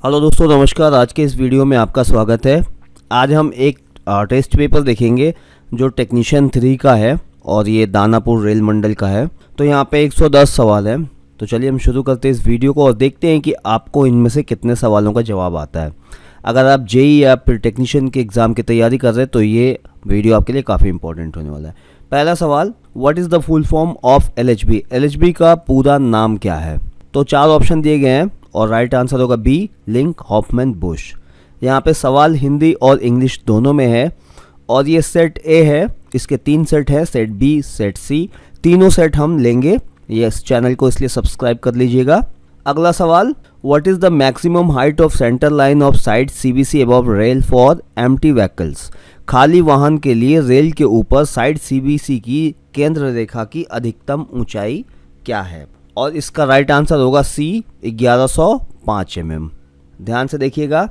Hello दोस्तों, नमस्कार। आज के इस वीडियो में आपका स्वागत है। आज हम एक टेस्ट पेपर देखेंगे जो टेक्नीशियन 3 का है और ये दानापुर रेल मंडल का है। तो यहाँ पे 110 सवाल है। तो चलिए हम शुरू करते हैं इस वीडियो को और देखते हैं कि आपको इनमें से कितने सवालों का जवाब आता है। अगर आप जेई या फिर टेक्नीशियन के एग्ज़ाम की तैयारी कर रहे हैं तो ये वीडियो आपके लिए काफ़ी इंपॉर्टेंट होने वाला है। पहला सवाल, what is the full form of LHB? LHB का पूरा नाम क्या है? तो 4 ऑप्शन दिए गए हैं और राइट आंसर होगा बी, लिंक हॉफमैन बुश। यहाँ पे सवाल हिंदी और इंग्लिश दोनों में है और ये सेट ए है। इसके 3 सेट है, सेट बी, सेट सी। तीनों सेट हम लेंगे। ये इस चैनल को इसलिए सब्सक्राइब कर लीजिएगा। अगला सवाल, what is the maximum height of centre line of side CBC above rail for empty vehicles? खाली वाहन के लिए रेल के ऊपर साइड सीबीसी की केंद्र रेखा की अधिकतम ऊंचाई क्या है? और इसका राइट आंसर होगा सी, 1105 mm। ध्यान से देखिएगा।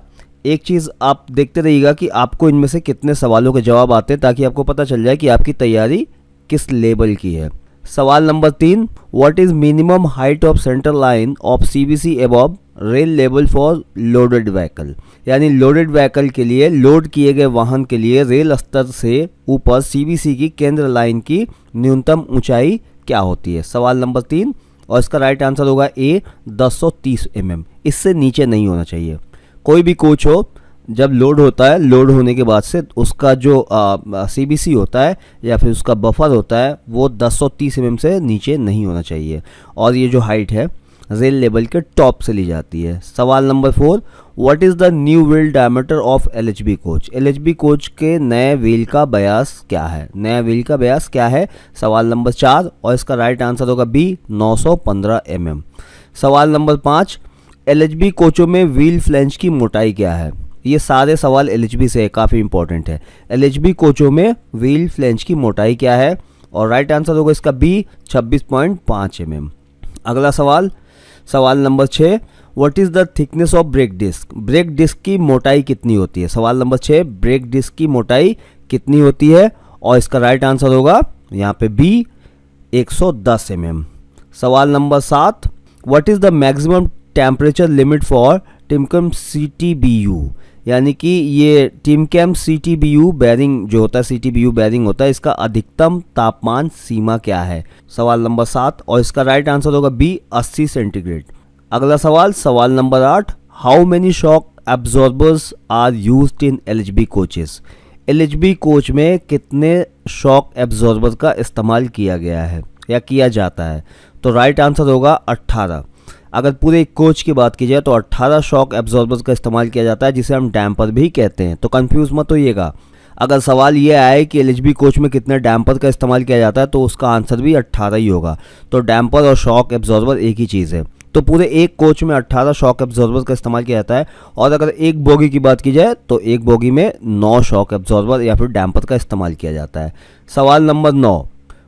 एक चीज़ आप देखते रहिएगा कि आपको इनमें से कितने सवालों के जवाब आते हैं ताकि आपको पता चल जाए कि आपकी तैयारी किस लेवल की है। सवाल number 3, what is minimum height of centre line of CBC above rail level for loaded vehicle? यानी लोडेड व्हीकल के लिए, लोड किए गए वाहन के लिए रेल स्तर से ऊपर सीबीसी की केंद्र लाइन की न्यूनतम ऊंचाई क्या होती है? सवाल नंबर 3 और इसका राइट आंसर होगा ए, 1030 mm। इससे नीचे नहीं होना चाहिए। कोई भी कोच हो, जब लोड होता है, लोड होने के बाद से उसका जो सीबीसी होता है या फिर उसका बफर होता है वो 1030 mm से नीचे नहीं होना चाहिए। और ये जो हाइट है रेल लेवल के टॉप से ली जाती है। सवाल number 4, what is the new wheel diameter of LHB coach? LHB coach के नए व्हील का व्यास क्या है? नया व्हील का व्यास क्या है? सवाल नंबर 4 और इसका राइट आंसर होगा बी, 915 mm। सवाल नंबर 5, एलएचबी कोचों में व्हील फ्लैंज की मोटाई क्या है? ये सारे सवाल एलएचबी से काफ़ी इंपॉर्टेंट है। एलएचबी कोचों में व्हील फ्लैंज की मोटाई क्या है? और राइट आंसर होगा इसका बी, 26.5 mm। अगला सवाल, सवाल number 6, what is the thickness of brake disc? Brake disc की मोटाई कितनी होती है? सवाल नंबर 6, ब्रेक डिस्क की मोटाई कितनी होती है? और इसका राइट आंसर होगा यहाँ पे बी, 110 mm। सवाल number 7, what is the maximum temperature limit for टिमकम CTBU? यानी कि ये टिमकम CTBU बैरिंग जो होता है, CTBU बैरिंग होता है, इसका अधिकतम तापमान सीमा क्या है? सवाल नंबर 7 और इसका राइट आंसर होगा बी, 80 सेंटीग्रेड। अगला सवाल, सवाल number 8, how many shock absorbers are used in LHB coaches? LHB coach में कितने शॉक एब्जॉर्बर का इस्तेमाल किया गया है या किया जाता है? तो राइट आंसर होगा 18। अगर पूरे कोच की बात की जाए तो 18 शॉक एब्जॉर्बर्स का इस्तेमाल किया जाता है, जिसे हम डैम्पर भी कहते हैं। तो कंफ्यूज मत होइएगा। अगर सवाल ये आए कि एलएचबी कोच में कितने डैम्पर का इस्तेमाल किया जाता है तो उसका आंसर भी 18 ही होगा। तो डैम्पर और शॉक एब्जॉर्बर एक ही चीज़ है। तो पूरे एक कोच में 18 शॉक एब्जॉर्बर का इस्तेमाल किया जाता है। और अगर एक बोगी की बात की जाए तो एक बोगी में 9 शॉक एब्जॉर्बर या फिर डैम्पर का इस्तेमाल किया जाता है। सवाल number 9,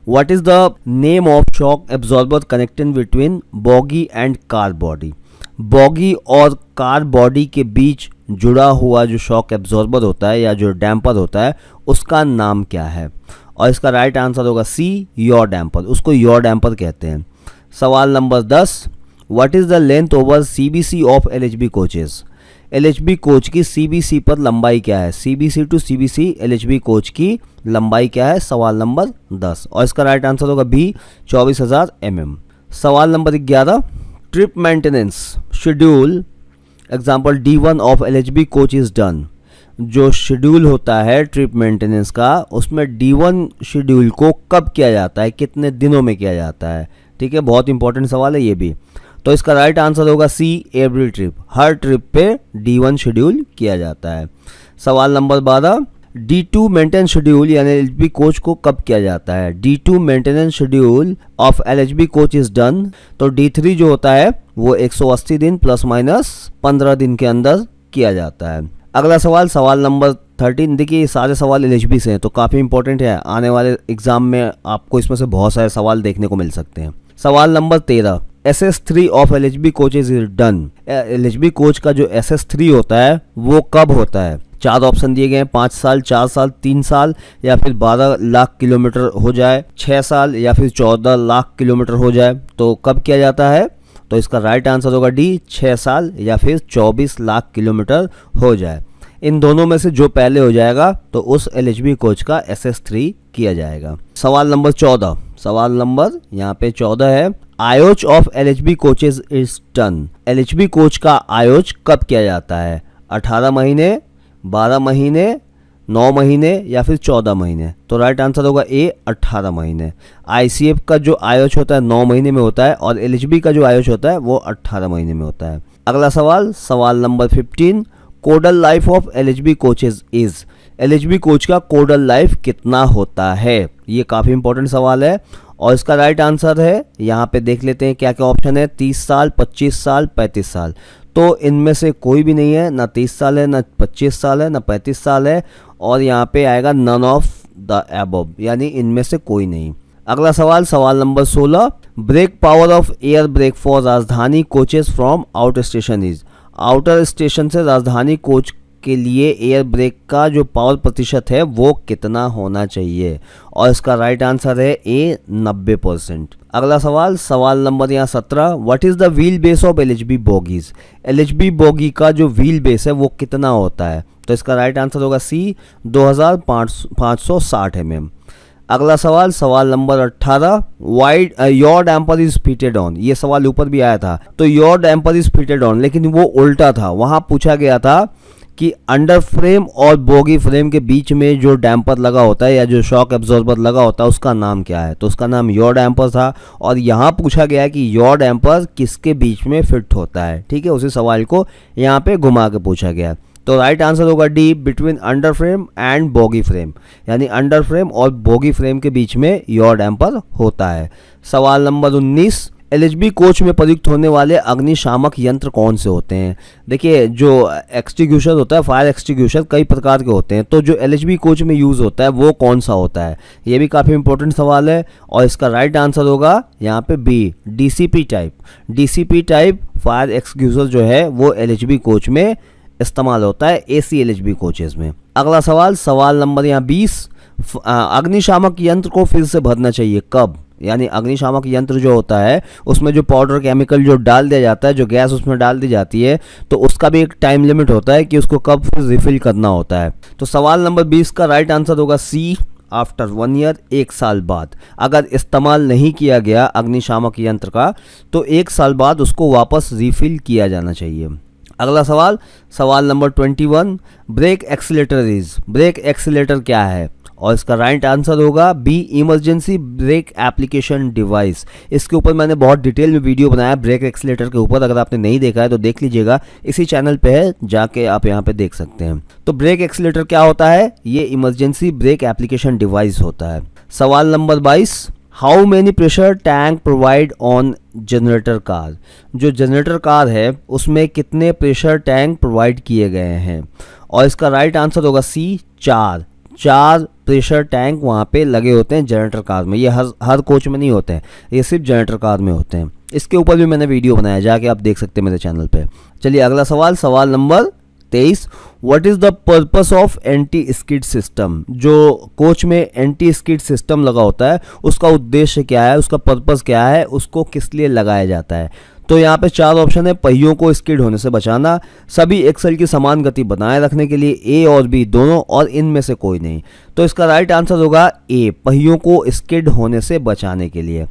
What is the name of shock absorber connecting between bogie and car body? Boggy और कार बॉडी के बीच जुड़ा हुआ जो शॉक एब्जॉर्बर होता है या जो डैम्पर होता है उसका नाम क्या है? और इसका राइट आंसर होगा सी, योर डैम्पर। उसको योर डैम्पर कहते हैं। सवाल number 10, what is the length over CBC of LHB coaches? LHB coach की सीबीसी पर लंबाई क्या है? CBC to CBC LHB coach की लंबाई क्या है? सवाल नंबर 10 और इसका राइट आंसर होगा बी, 24,000 mm। सवाल number 11, trip maintenance schedule example D1 of LHB coach is done. जो शेड्यूल होता है ट्रिप मेंटेनेंस का, उसमें D1 शेड्यूल को कब किया जाता है, कितने दिनों में किया जाता है? ठीक है, बहुत इंपॉर्टेंट सवाल है ये भी। तो इसका राइट आंसर होगा सी, एवरी ट्रिप। हर ट्रिप पे D1 शेड्यूल किया जाता है। सवाल नंबर 12, D2 मेंटेनेंस शेड्यूल यानी एलएचबी कोच को कब किया जाता है? D2 maintenance schedule of LHB coach is done. तो D3 जो होता है वो 180 दिन प्लस माइनस 15 दिन के अंदर किया जाता है। अगला सवाल, सवाल नंबर 13। देखिए ये सारे सवाल एलएचबी से हैं तो काफ़ी इंपॉर्टेंट है। आने वाले एग्जाम में आपको इसमें से बहुत सारे सवाल देखने को मिल सकते हैं। सवाल number 13, SS3 of LHB coaches is done. LHB coach का जो SS3 होता है वो कब होता है? 4 ऑप्शन दिए गए हैं, 5 साल, 4 साल, 3 साल या फिर 12 लाख किलोमीटर हो जाए, 6 साल या फिर 14 लाख किलोमीटर हो जाए। तो कब किया जाता है? तो इसका राइट आंसर होगा डी, 6 साल या फिर 24 लाख किलोमीटर हो जाए। इन दोनों में से जो पहले हो जाएगा तो उस एलएचबी कोच का SS3 किया जाएगा। सवाल नंबर 14, सवाल नंबर यहाँ पे 14 है, आयोज of LHB coaches is done. LHB coach का आयोज कब किया जाता है? 18 महीने, 12 महीने, 9 महीने या फिर 14 महीने। तो राइट आंसर होगा ए, 18 महीने। आईसीएफ का जो आयोज होता है 9 महीने में होता है और एलएचबी का जो आयोज होता है वो 18 महीने में होता है। अगला सवाल, सवाल number 15, codal life of LHB coaches is. LHB coach का कोडल लाइफ कितना होता है? ये काफ़ी इंपॉर्टेंट सवाल है और इसका राइट आंसर है, यहाँ पे देख लेते हैं क्या क्या ऑप्शन है। 30 साल, 25 साल, 35 साल। तो इनमें से कोई भी नहीं है, ना 30 साल है, ना 25 साल है, ना 35 साल है और यहाँ पे आएगा नन ऑफ द एबव, यानी इनमें से कोई नहीं। अगला सवाल, सवाल number 16, brake power of air brake for Rajdhani coaches from outer station is. Outer station से राजधानी कोच के लिए एयर ब्रेक का जो पावर प्रतिशत है वो कितना होना चाहिए? और इसका राइट आंसर है ए, 90%। अगला सवाल, सवाल नंबर यहाँ 17, what is the wheel base of LHB bogies. LHB bogie का जो व्हील बेस है वो कितना होता है? तो इसका राइट आंसर होगा सी, 2560 mm। अगला सवाल, सवाल number 18, wide your damper is fitted on. ये सवाल ऊपर भी आया था, तो your damper is fitted on, लेकिन वो उल्टा था। वहाँ पूछा गया था कि अंडर फ्रेम और बोगी फ्रेम के बीच में जो डैम्पर लगा होता है या जो शॉक एब्जॉर्बर लगा होता है उसका नाम क्या है? तो उसका नाम योर डैम्पर था और यहाँ पूछा गया कि योर डैम्पर किसके बीच में फिट होता है। ठीक है, उसी सवाल को यहाँ पे घुमा के पूछा गया। तो राइट आंसर होगा D, between under frame and bogie frame, यानी अंडर फ्रेम और बोगी फ्रेम के बीच में योर डैम्पर होता है। सवाल नंबर 19, एलएचबी कोच में प्रयुक्त होने वाले अग्निशामक यंत्र कौन से होते हैं? देखिए, जो एक्सटिंग्विशर होता है, फायर एक्सटिंग्विशर कई प्रकार के होते हैं, तो जो एलएचबी कोच में यूज़ होता है वो कौन सा होता है? ये भी काफ़ी इंपॉर्टेंट सवाल है और इसका राइट आंसर होगा यहाँ पे B, DCP type. DCP type fire extinguisher जो है वो एलएचबी कोच में इस्तेमाल होता है, एसी एलएचबी कोचेस में। अगला सवाल, सवाल नंबर यहाँ 20, अग्निशामक यंत्र को फिर से भरना चाहिए कब? यानी अग्निशामक यंत्र जो होता है उसमें जो पाउडर केमिकल जो डाल दिया जाता है, जो गैस उसमें डाल दी जाती है, तो उसका भी एक टाइम लिमिट होता है कि उसको कब फिर रिफिल करना होता है। तो सवाल नंबर 20 का राइट आंसर होगा सी, आफ्टर 1 ईयर, 1 साल बाद। अगर इस्तेमाल नहीं किया गया अग्निशामक यंत्र का तो 1 साल बाद उसको वापस रिफिल किया जाना चाहिए। अगला सवाल, सवाल number 21, brake accelerator is. Brake accelerator क्या है? और इसका राइट आंसर होगा B, emergency brake application device. इसके ऊपर मैंने बहुत डिटेल में वीडियो बनाया ब्रेक एक्सीलेटर के ऊपर, अगर आपने नहीं देखा है तो देख लीजिएगा, इसी चैनल पे है, जाके आप यहाँ पे देख सकते हैं। तो ब्रेक एक्सीलेटर क्या होता है? ये इमरजेंसी ब्रेक एप्लीकेशन डिवाइस होता है। सवाल number 22, how many pressure tank provide on generator car. जो जनरेटर कार है उसमें कितने प्रेशर टैंक प्रोवाइड किए गए हैं? और इसका राइट आंसर होगा सी, 4 प्रेशर टैंक वहाँ पे लगे होते हैं जनरेटर कार में। ये हर कोच में नहीं होते हैं, ये सिर्फ जनरेटर कार में होते हैं। इसके ऊपर भी मैंने वीडियो बनाया, जाके आप देख सकते हैं मेरे चैनल पे। चलिए अगला सवाल, सवाल number 23, what is the purpose of anti skid system. जो कोच में एंटी स्किड सिस्टम लगा होता है उसका उद्देश्य क्या है, उसका पर्पस क्या है, उसको किस लिए लगाया जाता है? तो यहाँ पे 4 ऑप्शन है, पहियों को स्किड होने से बचाना, सभी एक्सल की समान गति बनाए रखने के लिए, ए और बी दोनों, और इनमें से कोई नहीं। तो इसका राइट आंसर होगा ए, पहियों को स्किड होने से बचाने के लिए।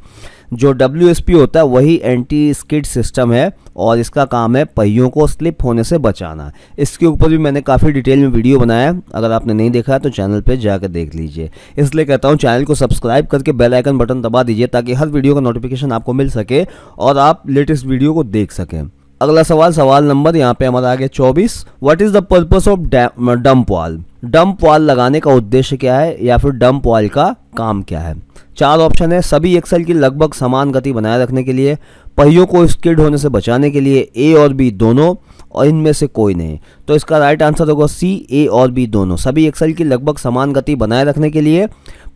जो WSP होता है वही एंटी स्किड सिस्टम है और इसका काम है पहियों को स्लिप होने से बचाना। इसके ऊपर भी मैंने काफ़ी डिटेल में वीडियो बनाया है, अगर आपने नहीं देखा है तो चैनल पे जाकर देख लीजिए। इसलिए कहता हूँ चैनल को सब्सक्राइब करके बेल आइकन बटन दबा दीजिए ताकि हर वीडियो का नोटिफिकेशन आपको मिल सके और आप लेटेस्ट वीडियो को देख सकें। अगला सवाल, सवाल नंबर यहाँ पे हमारा आ गया 24, what is the purpose of dump वाल। डंप वाल लगाने का उद्देश्य क्या है या फिर डंप वाल का काम क्या है? 4 ऑप्शन है, सभी एक्सल की लगभग समान गति बनाए रखने के लिए, पहियों को स्किड होने से बचाने के लिए, ए और बी दोनों, और इनमें से कोई नहीं। तो इसका राइट आंसर होगा सी, ए और बी दोनों, सभी एक्सल की लगभग समान गति बनाए रखने के लिए,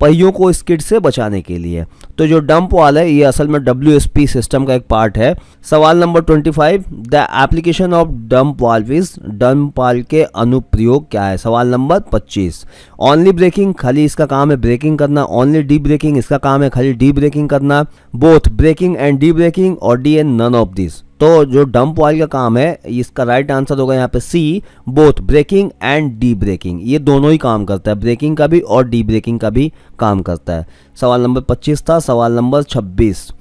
पहियों को स्किड से बचाने के लिए। तो जो डंप वाल है ये असल में WSP सिस्टम का एक पार्ट है। सवाल number 25, the application of dump valve is. Dump valve के अनुप्रयोग क्या है? सवाल नंबर नंबर 25। ओनली ब्रेकिंग, खाली इसका काम है ब्रेकिंग करना। ओनली डी ब्रेकिंग, इसका काम है खाली डी ब्रेकिंग करना। Both braking and debraking और D and none of this. तो जो डंप ऑयल का काम है, इसका राइट आंसर होगा यहाँ पे C, both braking and debraking. ये दोनों ही काम करता है, ब्रेकिंग का भी और डी ब्रेकिंग का भी काम करता है। सवाल नंबर 25 था। सवाल number 26,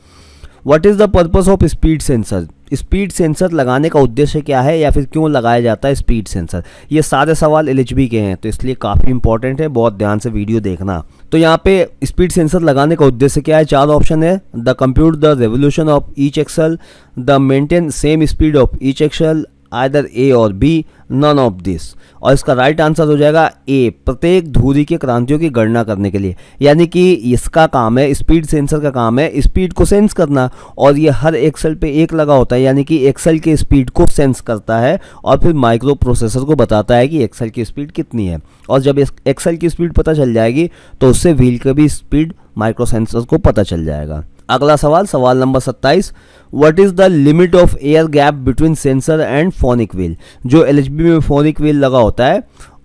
what is the purpose of speed sensor? Speed sensor लगाने का उद्देश्य क्या है या फिर क्यों लगाया जाता है स्पीड सेंसर? ये सारे सवाल एलएचबी के हैं, तो इसलिए काफ़ी इंपॉर्टेंट है, बहुत ध्यान से वीडियो देखना। तो यहाँ पे स्पीड सेंसर लगाने का उद्देश्य क्या है? 4 ऑप्शन है। The compute the revolution of each axle, the maintain same speed of each axle, either A और बी, नन ऑफ दिस। और इसका राइट आंसर हो जाएगा ए, प्रत्येक धुरी के क्रांतियों की गणना करने के लिए। यानी कि इसका काम है, स्पीड सेंसर का काम है स्पीड को सेंस करना, और ये हर एक्सल पे एक लगा होता है, यानी कि एक्सल के स्पीड को सेंस करता है और फिर माइक्रो प्रोसेसर को बताता है कि एक्सल की स्पीड कितनी है। और जब एक्सल की स्पीड पता चल जाएगी तो उससे व्हील की भी स्पीड माइक्रो सेंसर को पता चल जाएगा। अगला सवाल, सवाल number 27, what is the limit of air gap between sensor and phonic wheel? जो एलएचबी में फोनिक व्हील लगा होता है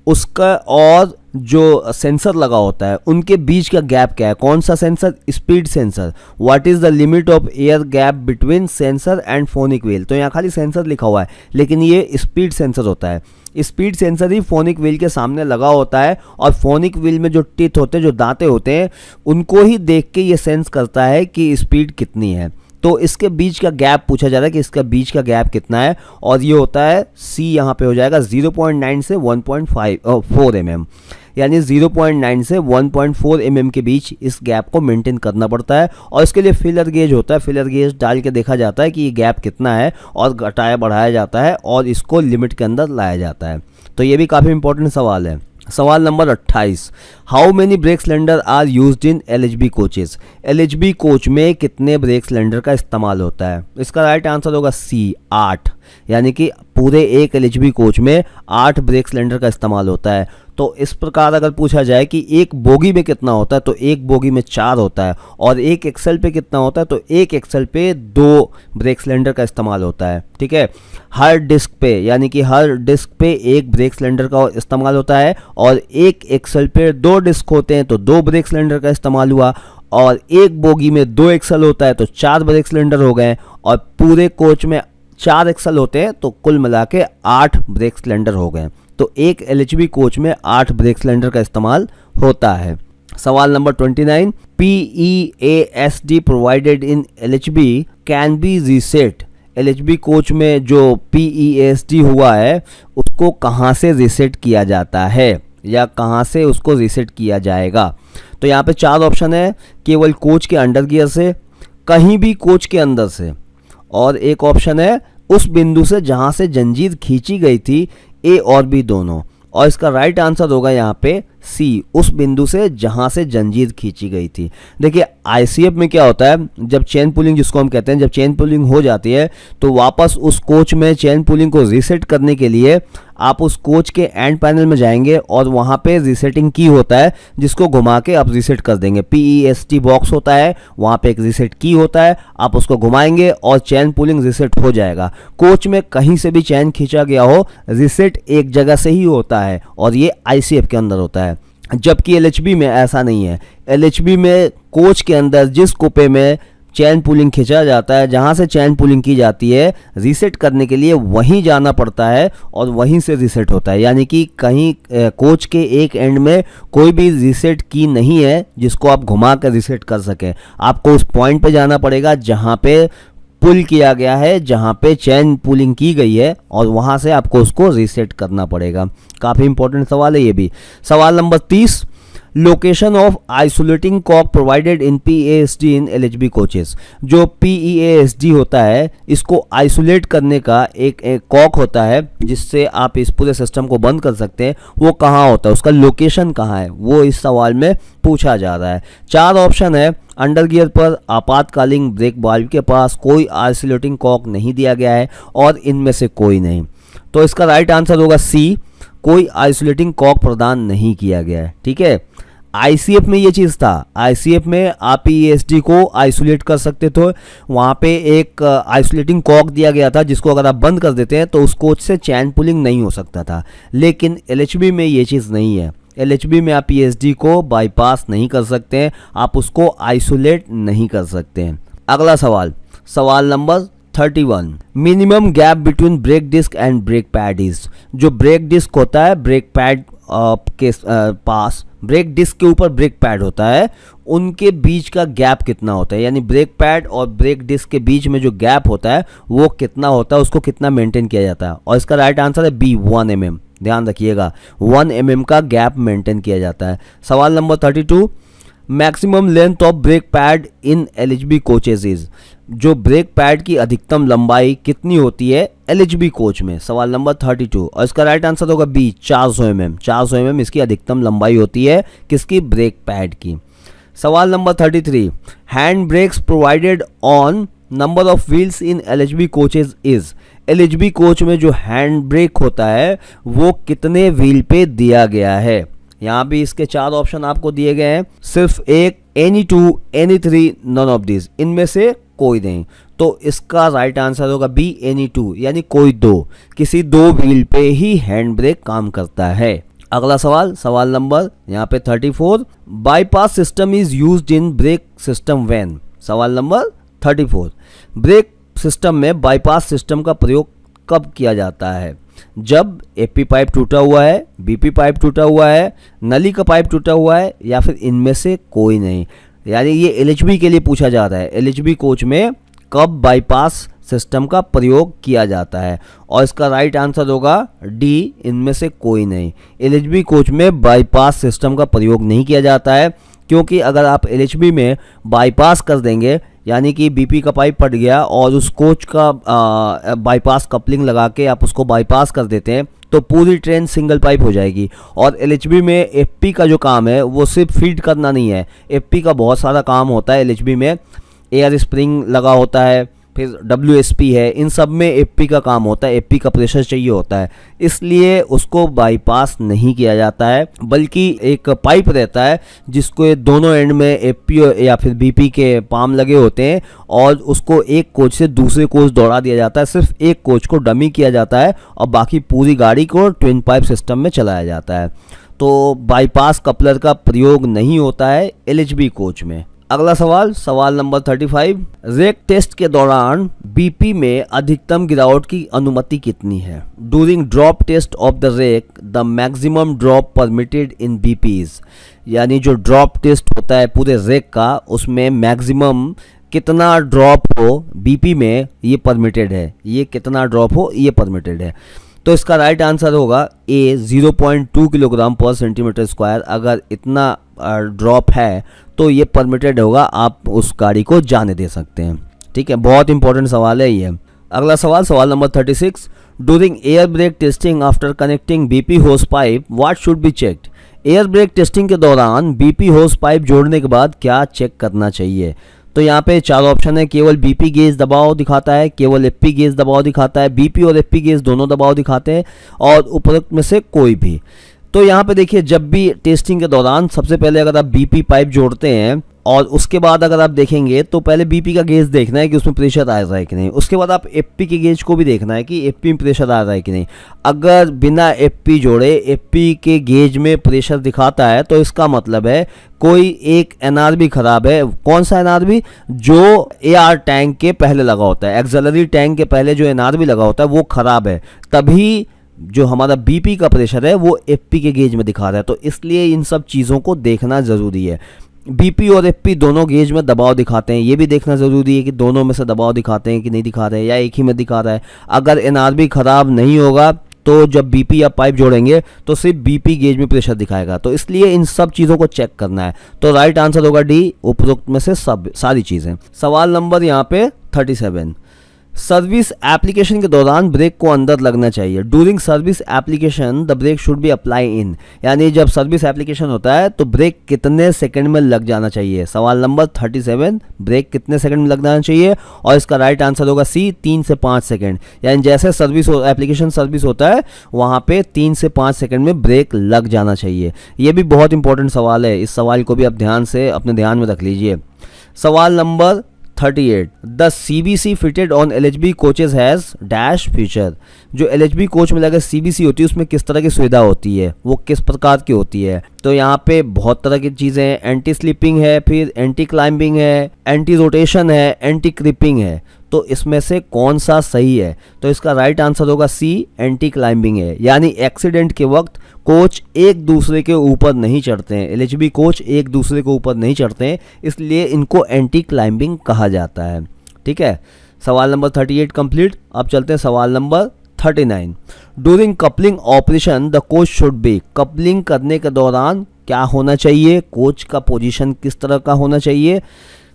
उसका और जो सेंसर लगा होता है उनके बीच का गैप क्या है? कौन सा sensor? Speed sensor. What is the limit of air gap between sensor and phonic wheel? तो यहाँ खाली सेंसर लिखा हुआ है, लेकिन ये स्पीड सेंसर होता है। स्पीड सेंसर ही फोनिक व्हील के सामने लगा होता है, और फोनिक व्हील में जो टीथ होते हैं, जो दांतें होते हैं, उनको ही देख के ये सेंस करता है कि स्पीड कितनी है। तो इसके बीच का गैप पूछा जा रहा है कि इसका बीच का गैप कितना है, और ये होता है सी, यहाँ पे हो जाएगा 0.9 से 1.4 mm, यानी 0.9 से 1.4 mm के बीच इस गैप को मेंटेन करना पड़ता है। और इसके लिए फिलर गेज होता है, फिलर गेज डाल के देखा जाता है कि ये गैप कितना है, और घटाया बढ़ाया जाता है और इसको लिमिट के अंदर लाया जाता है। तो ये भी काफ़ी इंपॉर्टेंट सवाल है। सवाल number 28, how many brake cylinder are used in LHB coaches? LHB coach में कितने ब्रेक सिलेंडर का इस्तेमाल होता है? इसका राइट आंसर होगा सी, 8। यानी कि पूरे एक एलएचबी कोच में 8 ब्रेक सिलेंडर का इस्तेमाल होता है। तो इस प्रकार अगर पूछा जाए कि एक बोगी में कितना होता है, तो एक बोगी में 4 होता है, और एक एक्सल पे कितना होता है, तो एक एक्सल पे 2 ब्रेक सिलेंडर का इस्तेमाल होता है। ठीक है, हर डिस्क पे, यानी कि हर डिस्क पे एक ब्रेक सिलेंडर का इस्तेमाल होता है, और एक एक्सल पे 2 डिस्क होते हैं तो 2 ब्रेक सिलेंडर का इस्तेमाल हुआ, और एक बोगी में 2 एक्सल होता है तो 4 ब्रेक सिलेंडर हो गए, और पूरे कोच में 4 एक्सल होते हैं तो कुल मिला के 8 ब्रेक सिलेंडर हो गए। तो एक एलएचबी कोच में 8 ब्रेक सिलेंडर का इस्तेमाल होता है। सवाल number 29, PEASD provided in LHB can be reset? LHB coach में जो PEASD हुआ है उसको कहाँ से रीसेट किया जाता है, या कहाँ से उसको रीसेट किया जाएगा? तो यहाँ पे 4 ऑप्शन है, केवल कोच के अंडर गियर से, कहीं भी कोच के अंदर से, और एक ऑप्शन है उस बिंदु से जहाँ से जंजीर खींची गई थी, ए और बी दोनों। और इसका राइट आंसर होगा यहाँ पे सी, उस बिंदु से जहाँ से जंजीर खींची गई थी। देखिए आईसीएफ में क्या होता है, जब चेन पुलिंग जिसको हम कहते हैं, जब चेन पुलिंग हो जाती है तो वापस उस कोच में चेन पुलिंग को रीसेट करने के लिए आप उस कोच के एंड पैनल में जाएंगे और वहाँ पे रीसेटिंग की होता है, जिसको घुमा के आप रीसेट कर देंगे। PEST बॉक्स होता है, वहाँ पे एक रीसेट की होता है, आप उसको घुमाएंगे और चेन पुलिंग रीसेट हो जाएगा। कोच में कहीं से भी चेन खींचा गया हो, रीसेट एक जगह से ही होता है, और ये ICF के अंदर होता है। जबकि एलएचबी में ऐसा नहीं है। एलएचबी में कोच के अंदर जिस कुपे में चेन पुलिंग खींचा जाता है, जहाँ से चेन पुलिंग की जाती है, रीसेट करने के लिए वहीं जाना पड़ता है और वहीं से रीसेट होता है। यानी कि कहीं कोच के एक एंड में कोई भी रीसेट की नहीं है जिसको आप घुमा कर रीसेट कर सकें। आपको उस पॉइंट पे जाना पड़ेगा जहाँ पे पुल किया गया है, जहाँ पे चेन पुलिंग की गई है, और वहाँ से आपको उसको रीसेट करना पड़ेगा। काफ़ी इंपॉर्टेंट सवाल है ये भी। सवाल number 30, location of isolating cock provided in PEASD in LHB coaches. जो PEASD होता है, इसको आइसोलेट करने का एक कॉक होता है जिससे आप इस पूरे सिस्टम को बंद कर सकते हैं, वो कहाँ होता है, उसका लोकेशन कहाँ है, वो इस सवाल में पूछा जा रहा है। 4 ऑप्शन है, अंडर गियर पर, आपातकालीन ब्रेक वाल्व के पास, कोई आइसोलेटिंग कॉक नहीं दिया गया है, और इनमें से कोई नहीं। तो इसका राइट आंसर होगा सी, कोई आइसोलेटिंग कॉक प्रदान नहीं किया गया है। ठीक है, आईसीएफ में ये चीज़ था, आईसीएफ में आप ईएसडी को आइसोलेट कर सकते थे, वहाँ पे एक आइसोलेटिंग कॉक दिया गया था जिसको अगर आप बंद कर देते हैं तो उस कोच से चैन पुलिंग नहीं हो सकता था। लेकिन एलएचबी में ये चीज़ नहीं है, एलएचबी में आप ईएसडी को बाईपास नहीं कर सकते हैं, आप उसको आइसोलेट नहीं कर सकते हैं। अगला सवाल, सवाल number 31, minimum gap between brake disc and brake pad is. जो ब्रेक डिस्क होता है ब्रेक पैड के पास, ब्रेक डिस्क के ऊपर ब्रेक पैड होता है, उनके बीच का गैप कितना होता है, यानी ब्रेक पैड और ब्रेक डिस्क के बीच में जो गैप होता है वो कितना होता है, उसको कितना मेंटेन किया जाता है। और इसका राइट आंसर है बी, 1 mm। ध्यान रखिएगा 1 mm का गैप मेंटेन किया जाता है। सवाल number 32, maximum length of brake pad in LHB coaches is. जो ब्रेक पैड की अधिकतम लंबाई कितनी होती है एलएचबी कोच में। सवाल नंबर 32 और इसका राइट आंसर होगा बी, 400 mm। 400 mm इसकी अधिकतम लंबाई होती है किसकी, ब्रेक पैड की। सवाल number 33, hand brakes provided on number of wheels in LHB coaches is. LHB coach में जो हैंड ब्रेक होता है वो कितने व्हील पे दिया गया है। यहाँ भी इसके 4 ऑप्शन आपको दिए गए हैं, सिर्फ एक, any 2, any 3, none of this, इनमें से कोई नहीं। तो इसका राइट आंसर होगा बी, एनी 2, यानी कोई 2, किसी 2 व्हील पे ही हैंड ब्रेक काम करता है। अगला सवाल, सवाल नंबर यहाँ पे 34, bypass system is used in brake system when. सवाल नंबर 34, ब्रेक सिस्टम में बाईपास सिस्टम का प्रयोग कब किया जाता है। जब एपी पाइप टूटा हुआ है, बीपी पाइप टूटा हुआ है, नली का पाइप टूटा हुआ है, या फिर इनमें से कोई नहीं। यानी ये एलएचबी के लिए पूछा जा रहा है, एलएचबी कोच में कब बाईपास सिस्टम का प्रयोग किया जाता है। और इसका राइट आंसर होगा डी, इनमें से कोई नहीं। एलएचबी कोच में बाईपास सिस्टम का प्रयोग नहीं किया जाता है, क्योंकि अगर आप एलएचबी में बाईपास कर देंगे, यानी कि बीपी का पाइप फट गया और उस कोच का बाईपास कपलिंग लगा के आप उसको बाईपास कर देते हैं तो पूरी ट्रेन सिंगल पाइप हो जाएगी। और एलएचबी में एफपी का जो काम है वो सिर्फ फीड करना नहीं है, एफपी का बहुत सारा काम होता है एलएचबी में, एयर स्प्रिंग लगा होता है, फिर डब्ल्यूएसपी है, इन सब में एफपी का काम होता है, एफपी का प्रेशर चाहिए होता है, इसलिए उसको बाईपास नहीं किया जाता है, बल्कि एक पाइप रहता है जिसको दोनों एंड में एफपी या फिर बीपी के पाम लगे होते हैं और उसको एक कोच से दूसरे कोच दौड़ा दिया जाता है। सिर्फ एक कोच को डमी किया जाता है और बाकी पूरी गाड़ी को ट्विन पाइप सिस्टम में चलाया जाता है। तो बाईपास कपलर का प्रयोग नहीं होता है एलएचबी कोच में। अगला सवाल, सवाल नंबर 35, रेक टेस्ट के दौरान बीपी में अधिकतम गिरावट की अनुमति कितनी है। During drop test of the rake the maximum drop permitted in BPs. यानी जो ड्रॉप टेस्ट होता है पूरे रेक का, उसमें मैक्सिमम कितना ड्रॉप हो बीपी में ये परमिटेड है, ये कितना ड्रॉप हो ये परमिटेड है। तो इसका राइट आंसर होगा ए, 0.2 किलोग्राम पर सेंटीमीटर स्क्वायर। अगर इतना ड्रॉप है तो ये परमिटेड होगा, आप उस गाड़ी को जाने दे सकते हैं। ठीक है, बहुत इंपॉर्टेंट सवाल है ये। अगला सवाल, सवाल number 36, during air brake testing after connecting BP होस pipe what should be checked. Air brake testing के दौरान बीपी होस पाइप जोड़ने के बाद क्या चेक करना चाहिए। तो यहाँ पे 4 ऑप्शन है, केवल बीपी गेज दबाव दिखाता है, केवल एफपी गेज दबाव दिखाता है, बीपी और एफपी गेज दोनों दबाव दिखाते हैं, और उपरोक्त में से कोई भी। तो यहाँ पे देखिए, जब भी टेस्टिंग के दौरान सबसे पहले अगर आप बीपी पाइप जोड़ते हैं और उसके बाद अगर आप देखेंगे तो पहले बीपी का गेज देखना है कि उसमें प्रेशर आ रहा है कि नहीं, उसके बाद आप एफपी के गेज को भी देखना है कि एफपी में प्रेशर आ रहा है कि नहीं। अगर बिना एफपी जोड़े एफपी के गेज में प्रेशर दिखाता है तो इसका मतलब है कोई एक एनआरबी खराब है। कौन सा एनआरबी? जो एआर टैंक के पहले लगा होता है, एक्सेलरी टैंक के पहले जो एनआरबी लगा होता है वो खराब है, तभी जो हमारा बीपी का प्रेशर है वो एफपी के गेज में दिखा रहा है। तो इसलिए इन सब चीज़ों को देखना ज़रूरी है। बीपी और एफपी दोनों गेज में दबाव दिखाते हैं, ये भी देखना ज़रूरी है कि दोनों में से दबाव दिखाते हैं कि नहीं दिखा रहे हैं, या एक ही में दिखा रहा है। अगर एनआरबी ख़राब नहीं होगा तो जब बीपी या पाइप जोड़ेंगे तो सिर्फ बीपी गेज में प्रेशर दिखाएगा। तो इसलिए इन सब चीज़ों को चेक करना है। तो राइट आंसर होगा डी, उपरोक्त में से सब सारी चीज़ें। सवाल नंबर यहाँ पे 37, सर्विस एप्लीकेशन के दौरान ब्रेक को अंदर लगना चाहिए। During service application the brake should be apply in, यानी जब सर्विस एप्लीकेशन होता है तो ब्रेक कितने सेकंड में लग जाना चाहिए। सवाल नंबर 37, ब्रेक कितने सेकंड में लग जाना चाहिए, और इसका राइट आंसर होगा सी, 3 से 5 सेकंड। यानी जैसे सर्विस एप्लीकेशन सर्विस होता है वहाँ पे 3 से 5 सेकंड में ब्रेक लग जाना चाहिए। ये भी बहुत इंपॉर्टेंट सवाल है, इस सवाल को भी आप ध्यान से अपने ध्यान में रख लीजिए। सवाल number 38, the CBC fitted on LHB coaches has dash feature. जो LHB कोच में लगे CBC होती है उसमें किस तरह की सुविधा होती है, वो किस प्रकार की होती है। तो यहाँ पे बहुत तरह की चीज़ें हैं, एंटी स्लिपिंग है, फिर एंटी क्लाइंबिंग है, एंटी रोटेशन है, एंटी क्रिपिंग है। तो इसमें से कौन सा सही है, तो इसका राइट आंसर होगा सी, एंटी क्लाइंबिंग है। यानी एक्सीडेंट के वक्त कोच एक दूसरे के ऊपर नहीं चढ़ते हैं, LHB कोच एक दूसरे के ऊपर नहीं चढ़ते हैं, इसलिए इनको एंटी क्लाइंबिंग कहा जाता है। ठीक है, सवाल नंबर 38 कंप्लीट। अब चलते हैं सवाल number 39। During coupling operation the coach should be, coupling करने के दौरान क्या होना चाहिए, कोच का पोजीशन किस तरह का होना चाहिए।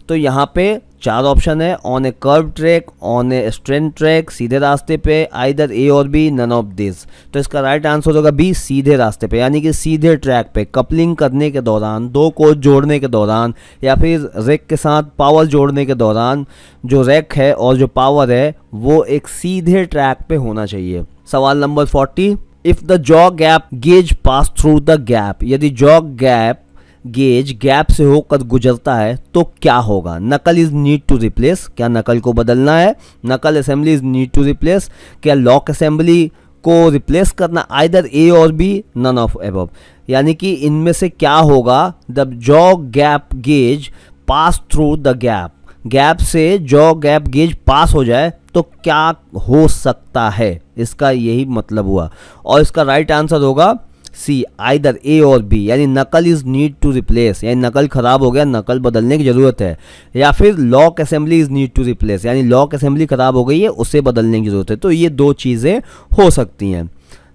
तो यहाँ पे 4 ऑप्शन है, on a curve track, on a straight track, सीधे रास्ते पे, आइदर ए और बी, नन ऑफ दिस। तो इसका राइट आंसर होगा बी, सीधे रास्ते पे, यानी कि सीधे ट्रैक पे कपलिंग करने के दौरान, 2 कोच जोड़ने के दौरान या फिर रैक के साथ पावर जोड़ने के दौरान जो रैक है और जो पावर है वो एक सीधे ट्रैक पे होना चाहिए। सवाल number 40, if the jaw gap gauge pass through the gap, यदि जॉ गैप गेज गैप से होकर गुजरता है तो क्या होगा। नकल इज नीड टू रिप्लेस, क्या नकल को बदलना है। Knuckle assembly is need to replace, क्या लॉक असेंबली को रिप्लेस करना, आइदर ए और बी, नन ऑफ अबव। यानी कि इनमें से क्या होगा। The jaw gap gauge pass through the gap, gap से जॉ गैप गेज पास हो जाए तो क्या हो सकता है, इसका यही मतलब हुआ। और इसका राइट आंसर होगा सी, आइदर ए और बी, यानी नकल इज नीड टू रिप्लेस, यानी नकल खराब हो गया, नकल बदलने की जरूरत है, या फिर lock assembly is need to replace, यानी लॉक असेंबली खराब हो गई है उसे बदलने की जरूरत है। तो ये 2 चीज़ें हो सकती हैं।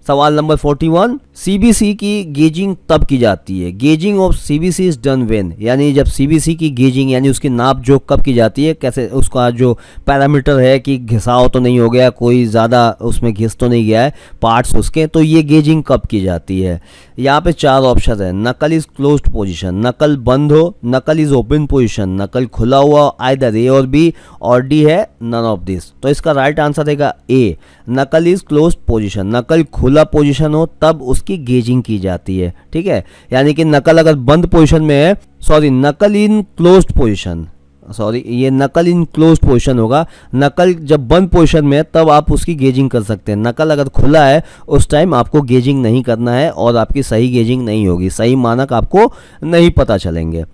सवाल नंबर 41, CBC की गेजिंग तब की जाती है। Gauging of CBC is done when, यानी जब CBC की गेजिंग यानी उसकी नाप जोख कब की जाती है, कैसे उसका जो पैरामीटर है कि घिसाव तो नहीं हो गया, कोई ज़्यादा उसमें घिस तो नहीं गया है पार्ट्स उसके, तो ये गेजिंग कब की जाती है। यहाँ पे 4 ऑप्शन है, नकल इज क्लोज्ड पोजीशन, नकल बंद हो, नकल इज ओपन पोजीशन, नकल खुला हुआ, आइदर ए और बी, और डी है नन ऑफ दिस। तो इसका राइट आंसर रहेगा ए, नकल इज क्लोज्ड पोजीशन, नकल खुला पोजीशन हो तब उसकी गेजिंग की जाती है। ठीक है, यानी कि नकल अगर बंद पोजीशन में है, सॉरी नकल इन क्लोज्ड पोजीशन, सॉरी ये नकल इन क्लोज्ड पोजीशन होगा। नकल जब बंद पोजीशन में है तब आप उसकी गेजिंग कर सकते हैं, नकल अगर खुला है उस टाइम आपको गेजिंग नहीं करना है और आपकी सही गेजिंग नहीं होगी, सही मानक आपको नहीं पता चलेंगे।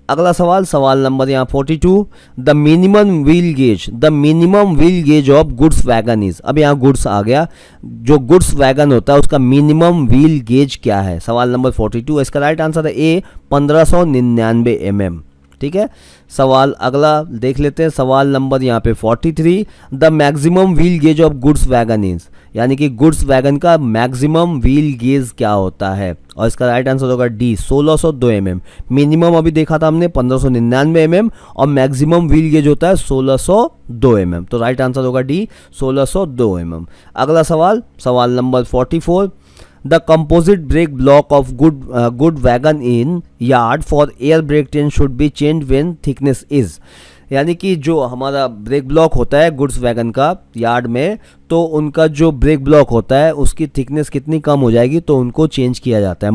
अगला सवाल, सवाल नंबर यहाँ 42, the minimum wheel gauge, the minimum wheel gauge of goods wagon is. अब यहाँ गुड्स आ गया, जो गुड्स वैगन होता है उसका मिनिमम व्हील गेज क्या है। सवाल नंबर 42, इसका राइट आंसर है ए, 1599 mm। ठीक है, सवाल अगला देख लेते हैं, सवाल नंबर यहाँ पे 43, the maximum wheel gauge of goods wagon is, यानी कि गुड्स वैगन का मैक्सिमम व्हील गेज क्या होता है, और इसका राइट आंसर होगा डी, 1602 mm। मिनिमम अभी देखा था हमने 1599 mm और मैक्सिमम व्हील गेज होता है 1602 mm। तो राइट आंसर होगा डी, 1602 mm। अगला सवाल, सवाल number 44, the composite brake block of good wagon in yard for air brake train should be change when thickness is, यानी कि जो हमारा ब्रेक ब्लॉक होता है गुड्स वैगन का यार्ड में, तो उनका जो ब्रेक ब्लॉक होता है उसकी थिकनेस कितनी कम हो जाएगी तो उनको चेंज किया जाता है।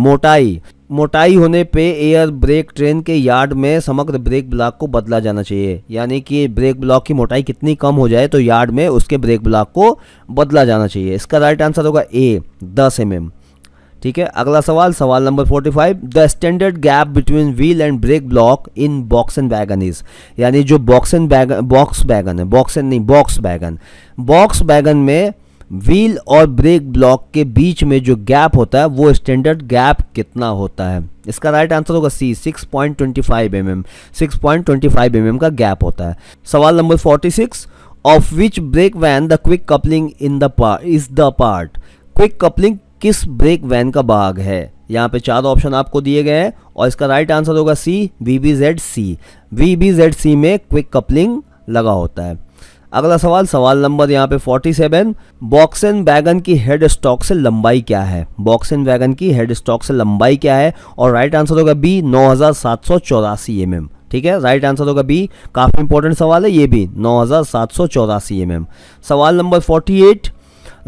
मोटाई होने पे एयर ब्रेक ट्रेन के यार्ड में समग्र ब्रेक ब्लॉक को बदला जाना चाहिए, यानी कि ब्रेक ब्लॉक की मोटाई कितनी कम हो जाए तो यार्ड में उसके ब्रेक ब्लॉक को बदला जाना चाहिए। इसका राइट आंसर होगा ए, 10 mm। ठीक है, अगला सवाल, सवाल number 45, the standard gap between wheel and brake block in box and wagon is, यानी जो बॉक्स वैगन में व्हील और ब्रेक ब्लॉक के बीच में जो गैप होता है वो स्टैंडर्ड गैप कितना होता है। इसका राइट आंसर होगा सी, 6.25 mm। 6.25 mm का गैप होता है। सवाल number 46, of which brake when the quick coupling in the is the part, quick coupling किस ब्रेक वैन का भाग है। यहाँ पे 4 ऑप्शन आपको दिए गए हैं और इसका राइट आंसर होगा सी, VBZ-C। VBZ-C में क्विक कपलिंग लगा होता है। अगला सवाल, सवाल नंबर यहाँ पे 47, वॉक्सवैगन वैगन की हेड स्टॉक से लंबाई क्या है? वॉक्सवैगन वैगन की हेड स्टॉक से लंबाई क्या है? और राइट आंसर होगा बी, 9784 mm। ठीक है, राइट आंसर होगा बी। काफ़ी इंपॉर्टेंट सवाल है ये भी, 9784 mm। सवाल number 48,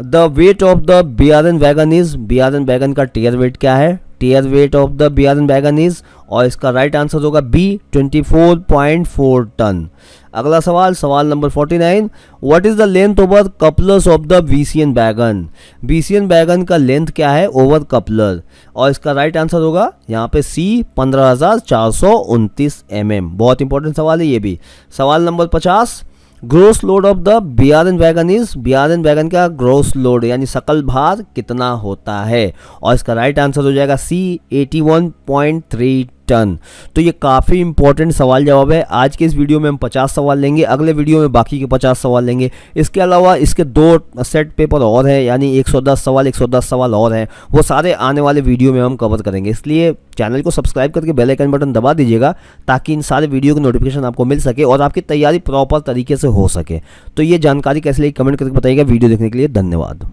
the weight of the BRN wagon is, BRN wagon का टीयर वेट क्या है? Tare weight of the BRN wagon is, और इसका राइट आंसर होगा बी, 24.4 टन। अगला सवाल, सवाल number 49, what is the length over couplers of the VCN wagon? VCN wagon का लेंथ क्या है ओवर कपलर? और इसका राइट आंसर होगा यहाँ पे सी, 15,429 mm। बहुत इंपॉर्टेंट सवाल है ये भी। सवाल number 50, gross load of the BRN wagon is, BRN wagon का ग्रोस लोड यानी सकल भार कितना होता है? और इसका राइट आंसर हो जाएगा सी, 81.3 टन। तो ये काफ़ी इंपॉर्टेंट सवाल जवाब है। आज के इस वीडियो में हम 50 सवाल लेंगे, अगले वीडियो में बाकी के 50 सवाल लेंगे। इसके अलावा इसके 2 सेट पेपर और हैं, यानी 110 सवाल 110 सवाल और हैं, वो सारे आने वाले वीडियो में हम कवर करेंगे। इसलिए चैनल को सब्सक्राइब करके बेल आइकन बटन दबा दीजिएगा ताकि इन सारे वीडियो की नोटिफिकेशन आपको मिल सके और आपकी तैयारी प्रॉपर तरीके से हो सके। तो ये जानकारी कैसे लगी कमेंट करके बताइएगा। वीडियो देखने के लिए धन्यवाद।